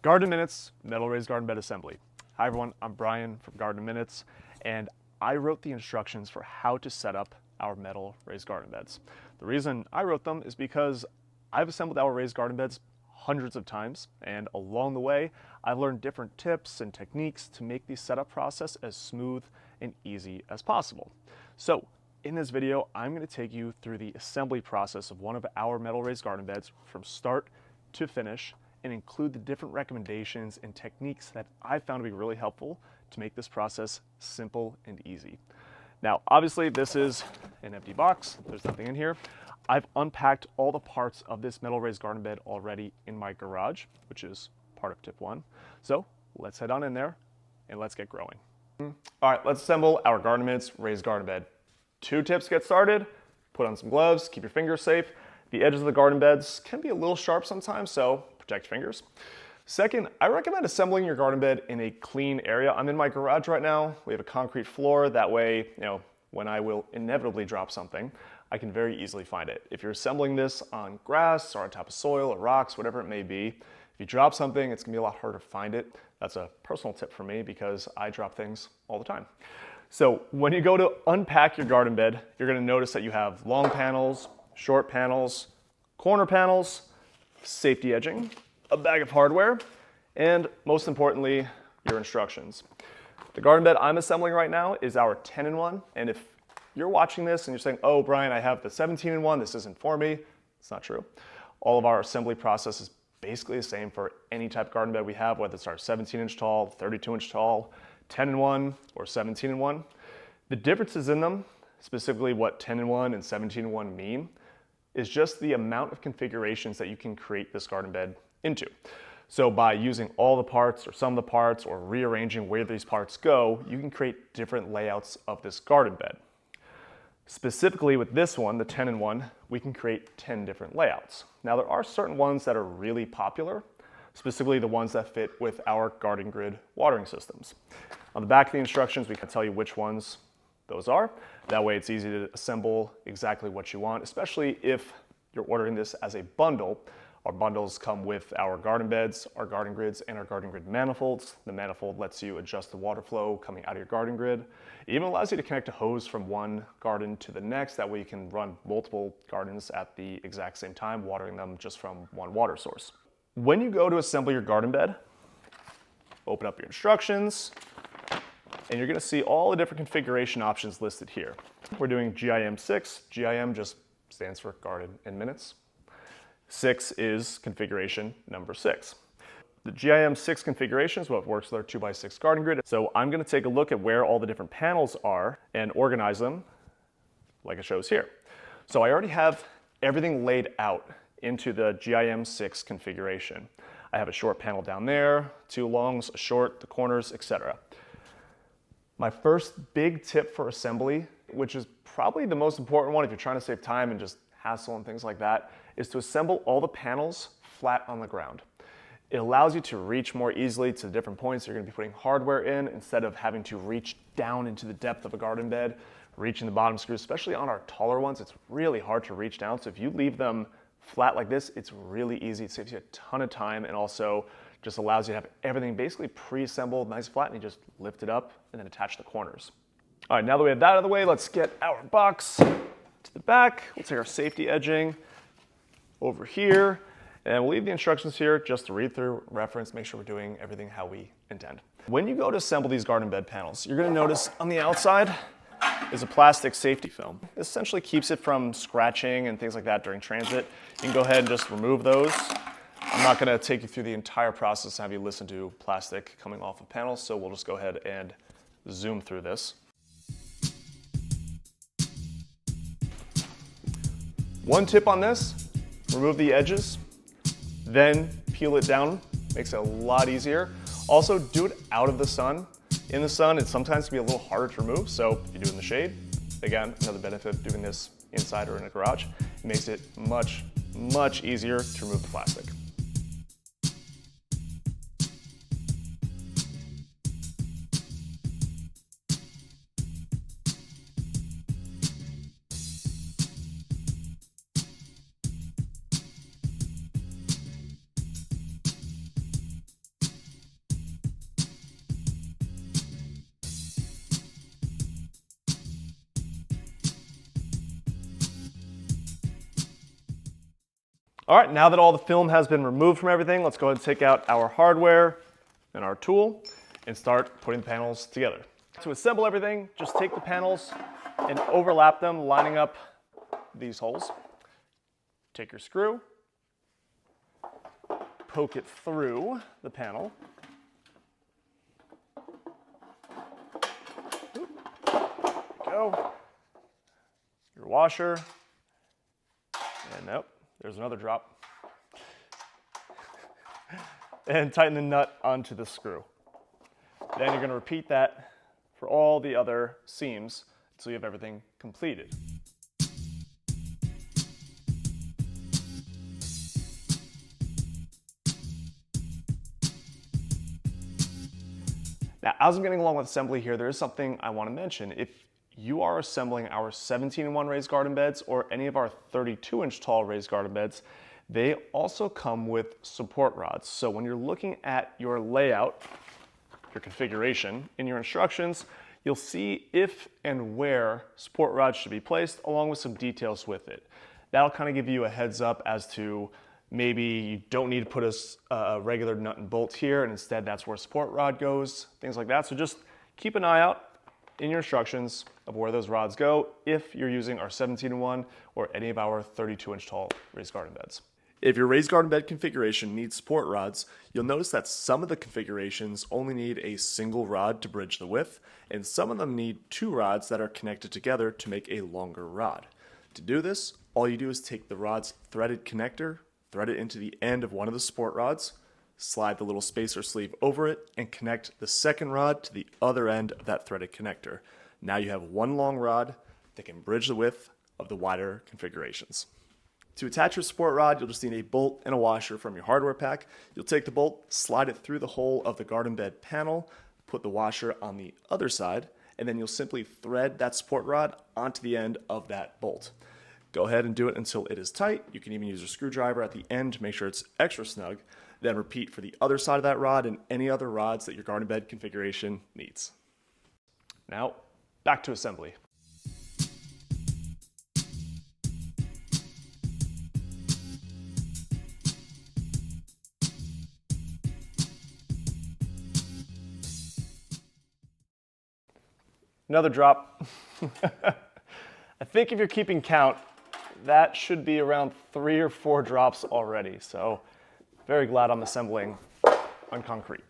Garden Minutes, Metal Raised Garden Bed Assembly. Hi everyone, I'm Brian from Garden Minutes, and I wrote the instructions for how to set up our metal raised garden beds. The reason I wrote them is because I've assembled our raised garden beds hundreds of times, and along the way, I've learned different tips and techniques to make the setup process as smooth and easy as possible. So, in this video, I'm going to take you through the assembly process of one of our metal raised garden beds from start to finish, and include the different recommendations and techniques that I found to be really helpful to make this process simple and easy. Now, obviously this is an empty box, there's nothing in here. I've unpacked all the parts of this metal raised garden bed already in my garage, which is part of tip 1. So let's head on in there and let's get growing. All right, let's assemble our Garden Minutes raised garden bed. 2 tips to get started: put on some gloves, keep your fingers safe. The edges of the garden beds can be a little sharp sometimes, so protect fingers. Second, I recommend assembling your garden bed in a clean area. I'm in my garage right now. We have a concrete floor. That way, when I will inevitably drop something, I can very easily find it. If you're assembling this on grass or on top of soil or rocks, whatever it may be, if you drop something, it's gonna be a lot harder to find it. That's a personal tip for me because I drop things all the time. So when you go to unpack your garden bed, you're gonna notice that you have long panels, short panels, corner panels, safety edging, a bag of hardware, and most importantly, your instructions. The garden bed I'm assembling right now is our 10-in-1, and if you're watching this and you're saying, oh, Brian, I have the 17-in-1, this isn't for me, it's not true. All of our assembly process is basically the same for any type of garden bed we have, whether it's our 17-inch tall, 32-inch tall, 10-in-1, or 17-in-1. The differences in them, specifically what 10-in-1 and 17-in-1 mean, is just the amount of configurations that you can create this garden bed into. So by using all the parts or some of the parts or rearranging where these parts go, you can create different layouts of this garden bed. Specifically with this one, the 10-in-1, we can create 10 different layouts. Now there are certain ones that are really popular, specifically the ones that fit with our garden grid watering systems. On the back of the instructions, we can tell you which ones those are. That way it's easy to assemble exactly what you want, especially if you're ordering this as a bundle. Our bundles come with our garden beds, our garden grids, and our garden grid manifolds. The manifold lets you adjust the water flow coming out of your garden grid. It even allows you to connect a hose from one garden to the next. That way you can run multiple gardens at the exact same time, watering them just from one water source. When you go to assemble your garden bed, open up your instructions, and you're gonna see all the different configuration options listed here. We're doing GIM 6. GIM just stands for Garden in Minutes. 6 is configuration number 6. The GIM 6 configuration is what works with our 2x6 garden grid. So I'm gonna take a look at where all the different panels are and organize them like it shows here. So I already have everything laid out into the GIM 6 configuration. I have a short panel down there, 2 longs, a short, the corners, etc. My first big tip for assembly, which is probably the most important one if you're trying to save time and just hassle and things like that, is to assemble all the panels flat on the ground. It allows you to reach more easily to the different points you're going to be putting hardware in instead of having to reach down into the depth of a garden bed, reaching the bottom screws, especially on our taller ones. It's really hard to reach down. So if you leave them flat like this, it's really easy. It saves you a ton of time and also just allows you to have everything basically pre-assembled, nice flat, and you just lift it up and then attach the corners. All right, now that we have that out of the way, let's get our box to the back. We'll take our safety edging over here, and we'll leave the instructions here just to read through, reference, make sure we're doing everything how we intend. When you go to assemble these garden bed panels, you're gonna notice on the outside is a plastic safety film. This essentially keeps it from scratching and things like that during transit. You can go ahead and just remove those. I'm not gonna take you through the entire process and have you listen to plastic coming off of panels, so we'll just go ahead and zoom through this. One tip on this, remove the edges, then peel it down, makes it a lot easier. Also, do it out of the sun. In the sun, it sometimes can be a little harder to remove, so if you do it in the shade, again, another benefit of doing this inside or in a garage, it makes it much, much easier to remove the plastic. All right, now that all the film has been removed from everything, let's go ahead and take out our hardware and our tool and start putting the panels together. To assemble everything, just take the panels and overlap them, lining up these holes. Take your screw, poke it through the panel. There we go. Your washer, and nope, there's another drop. And tighten the nut onto the screw. Then you're going to repeat that for all the other seams until you have everything completed. Now, as I'm getting along with assembly here, there is something I want to mention. If you are assembling our 17-in-1 raised garden beds or any of our 32-inch tall raised garden beds, they also come with support rods. So when you're looking at your layout, your configuration, in your instructions, you'll see if and where support rods should be placed, along with some details with it. That'll kind of give you a heads up as to maybe you don't need to put a regular nut and bolt here, and instead that's where support rod goes, things like that. So just keep an eye out in your instructions of where those rods go if you're using our 17-in-1 or any of our 32-inch tall raised garden beds. If your raised garden bed configuration needs support rods, you'll notice that some of the configurations only need a single rod to bridge the width, and some of them need two rods that are connected together to make a longer rod. To do this, all you do is take the rod's threaded connector, thread it into the end of one of the support rods, slide the little spacer sleeve over it, and connect the second rod to the other end of that threaded connector. Now you have one long rod that can bridge the width of the wider configurations. To attach your support rod, you'll just need a bolt and a washer from your hardware pack. You'll take the bolt, slide it through the hole of the garden bed panel, put the washer on the other side, and then you'll simply thread that support rod onto the end of that bolt. Go ahead and do it until it is tight. You can even use a screwdriver at the end to make sure it's extra snug. Then repeat for the other side of that rod and any other rods that your garden bed configuration needs. Now, back to assembly. Another drop. I think if you're keeping count, that should be around 3 or 4 drops already. So very glad I'm assembling on concrete.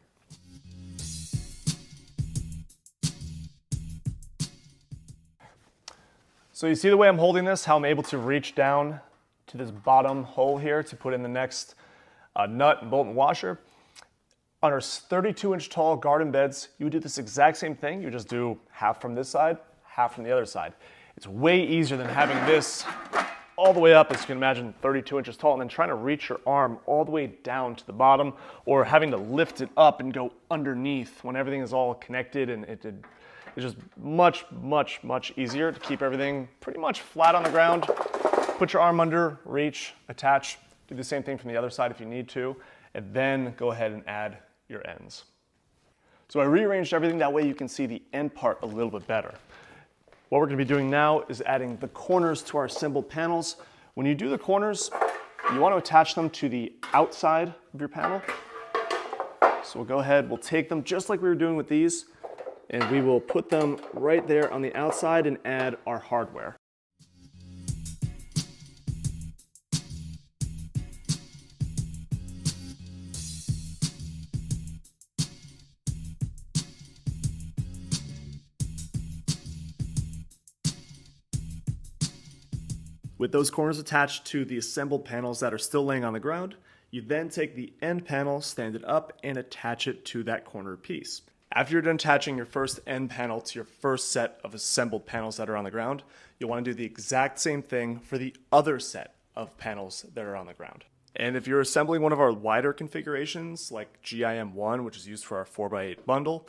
So you see the way I'm holding this, how I'm able to reach down to this bottom hole here to put in the next nut and bolt and washer. On our 32-inch tall garden beds, you would do this exact same thing. You just do half from this side, half from the other side. It's way easier than having this all the way up, as you can imagine, 32 inches tall, and then trying to reach your arm all the way down to the bottom, or having to lift it up and go underneath when everything is all connected. And it's just much, much, much easier to keep everything pretty much flat on the ground. Put your arm under, reach, attach, do the same thing from the other side if you need to, and then go ahead and add your ends. So I rearranged everything that way you can see the end part a little bit better. What we're going to be doing now is adding the corners to our assembled panels. When you do the corners, you want to attach them to the outside of your panel. So we'll go ahead, we'll take them just like we were doing with these, and we will put them right there on the outside and add our hardware. With those corners attached to the assembled panels that are still laying on the ground, you then take the end panel, stand it up, and attach it to that corner piece. After you're done attaching your first end panel to your first set of assembled panels that are on the ground, you'll want to do the exact same thing for the other set of panels that are on the ground. And if you're assembling one of our wider configurations, like GIM1, which is used for our 4x8 bundle,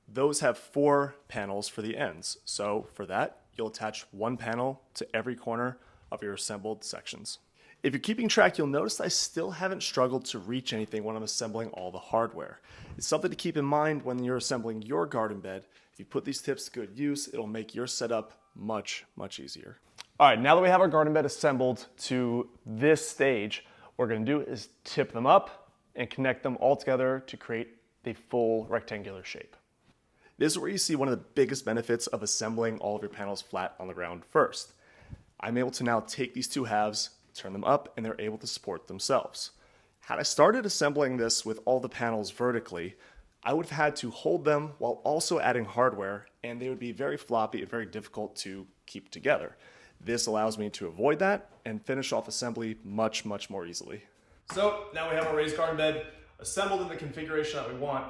those have 4 panels for the ends. So for that, you'll attach one panel to every corner of your assembled sections. If you're keeping track, you'll notice I still haven't struggled to reach anything when I'm assembling all the hardware. It's something to keep in mind when you're assembling your garden bed. If you put these tips to good use, it'll make your setup much, much easier. All right, now that we have our garden bed assembled to this stage, What we're going to do is tip them up and connect them all together to create the full rectangular shape. This is where you see one of the biggest benefits of assembling all of your panels flat on the ground first. I'm able to now take these two halves, turn them up, and they're able to support themselves. Had I started assembling this with all the panels vertically, I would have had to hold them while also adding hardware, and they would be very floppy and very difficult to keep together. This allows me to avoid that and finish off assembly much, much more easily. So now we have our raised garden bed assembled in the configuration that we want.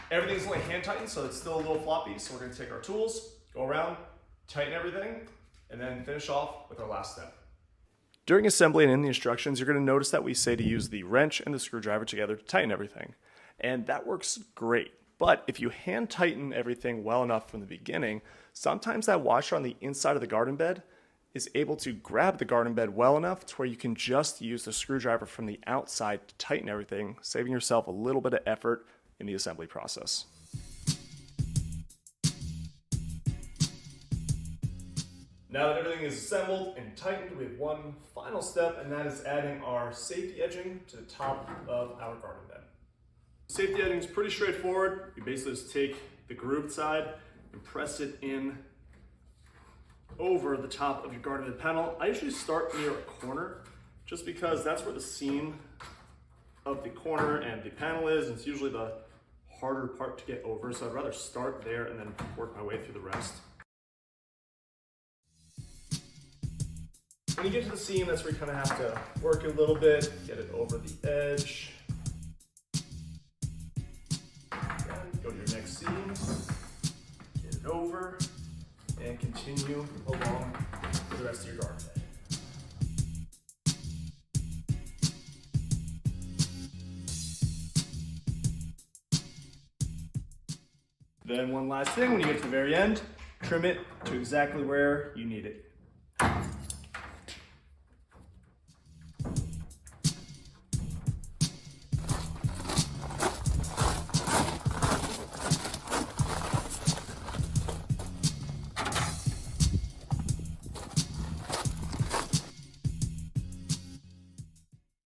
Everything's only hand tightened, so it's still a little floppy. So we're going to take our tools, go around, tighten everything, and then finish off with our last step. During assembly and in the instructions, you're going to notice that we say to use the wrench and the screwdriver together to tighten everything. And that works great. But if you hand tighten everything well enough from the beginning, sometimes that washer on the inside of the garden bed is able to grab the garden bed well enough to where you can just use the screwdriver from the outside to tighten everything, saving yourself a little bit of effort in the assembly process. Now that everything is assembled and tightened, we have one final step, and that is adding our safety edging to the top of our garden bed. Safety edging is pretty straightforward. You basically just take the grooved side and press it in over the top of your garden bed panel. I usually start near a corner just because that's where the seam of the corner and the panel is, and it's usually the harder part to get over, so I'd rather start there and then work my way through the rest. When you get to the seam, that's where you kind of have to work a little bit, get it over the edge. Then go to your next seam, get it over, and continue along with the rest of your garden bed. Then one last thing, when you get to the very end, trim it to exactly where you need it.